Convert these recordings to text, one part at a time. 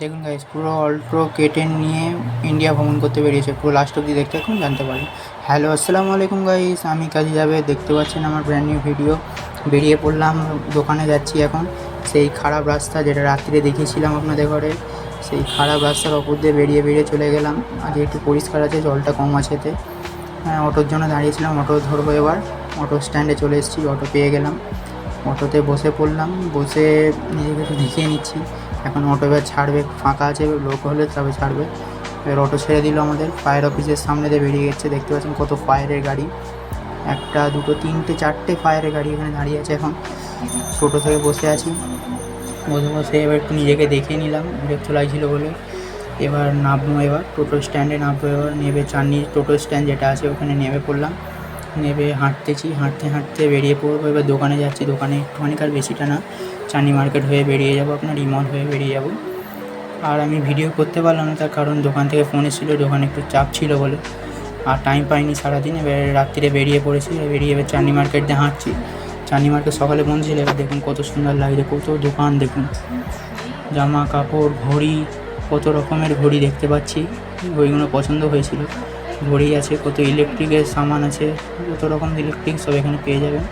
দেখুন গাইস, পুরো Alto K ten নিয়ে ইন্ডিয়া ভ্রমণ করতে বেরিয়েছে। পুরো লাস্ট অব্দি দেখতে এখন জানতে পারি। হ্যালো, আসসালামু আলাইকুম গাইস, আমি কাজে যাবে দেখতে পাচ্ছেন আমার ব্র্যান্ড নিউ ভিডিও। বেরিয়ে পড়লাম, দোকানে যাচ্ছি এখন। সেই খারাপ রাস্তা যেটা রাত্রিরে দেখিয়েছিলাম আপনাদের ঘরে, সেই খারাপ রাস্তার ওপর দিয়ে বেরিয়ে চলে গেলাম। আজ একটু পরিষ্কার আছে, জলটা কম আছে এতে। হ্যাঁ, অটোর জন্য দাঁড়িয়েছিলাম, অটো ধরবো এবার। অটো স্ট্যান্ডে চলে এসেছি, অটো পেয়ে গেলাম। অটোতে বসে পড়লাম, বসে নিজেকে একটু দেখিয়ে নিচ্ছি। এখন অটো এবার ছাড়বে, ফাঁকা আছে, লোক হলে তবে ছাড়বে। এবার অটো ছেড়ে দিল আমাদের ফায়ার অফিসের সামনে দিয়ে বেরিয়ে গেছে। দেখতে পাচ্ছেন কত ফায়ারের গাড়ি, একটা দুটো তিনটে চারটে ফায়ারের গাড়ি এখানে দাঁড়িয়ে আছে। এখন টোটো থেকে বসে আছি, বসে এবার একটু নিজেকে দেখিয়ে নিলাম, বিরক্ত লাগছিল বলে। এবার নামবো, এবার টোটো স্ট্যান্ডে নামবো। এবার নেবে চাঁদনি টোটো স্ট্যান্ড যেটা আছে ওখানে নেমে পড়লাম। নেবে হাঁটতে বেরিয়ে পড়বো। এবার দোকানে যাচ্ছি, দোকানে একটুখানি, আর বেশিটা না, চাঁদনি মার্কেট হয়ে বেরিয়ে যাবো, আপনার ইমল হয়ে বেরিয়ে যাবো। আর আমি ভিডিও করতে পারলাম না, তার কারণ দোকান থেকে ফোন এসেছিলো, দোকানে একটু চাপ ছিল বলে আর টাইম পাইনি সারাদিন। এবার রাত্রিরে বেরিয়ে পড়েছি, বেরিয়ে এবার চাঁদনি মার্কেট দিয়ে হাঁটছি। চাঁদনি মার্কেট সকালে বন্ধ ছিল, এবার দেখুন কত সুন্দর লাগছে, কত দোকান দেখুন, জামা কাপড়, ঘড়ি, কত রকমের ঘড়ি দেখতে পাচ্ছি। ঘড়িগুলো পছন্দ হয়েছিল। ঘড়ি আছে, কত ইলেকট্রিকের সামান আছে, কত রকম ইলেকট্রিক সব এখানে পেয়ে যাবেন।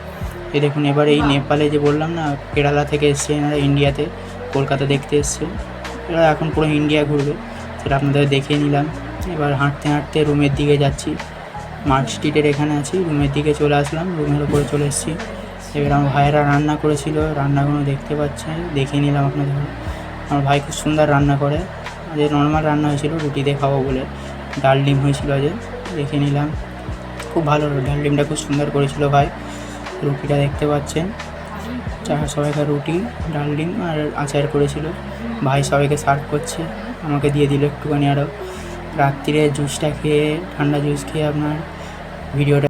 এই দেখুন, এবার এই নেপালে যে বললাম না, কেরালা থেকে এসছে এনারা ইন্ডিয়াতে, কলকাতা দেখতে এসছে। এরা এখন পুরো ইন্ডিয়া ঘুরবে, সেটা আপনাদের দেখিয়ে নিলাম। এবার হাঁটতে রুমের দিকে যাচ্ছি। মার্ক স্ট্রিটের এখানে আছি, রুমের দিকে চলে আসলাম, রুমের ওপরে চলে এসেছি। এবার আমার ভাইয়েরা রান্না করেছিল, রান্নাগুলো দেখতে পাচ্ছেন, দেখিয়ে নিলাম আপনাদের। আমার ভাই খুব সুন্দর রান্না করে। আজ নর্মাল রান্না হয়েছিল, রুটি দিয়ে খাবো বলে। ডাল ডিম হয়েছিল আজ, দেখে নিলাম। খুব ভালো, ডাল ডিমটা খুব সুন্দর করেছিল ভাই। রুটিটা দেখতে পাচ্ছেন, সবাইকার রুটি, ডাল ডিম আর আচার করেছিল। ভাই সবাইকে সার্ভ করছে, আমাকে দিয়ে দিল একটুখানি আরও। রাত্রিরে জুসটা খেয়ে, ঠান্ডা জুস খেয়ে আপনার ভিডিওটা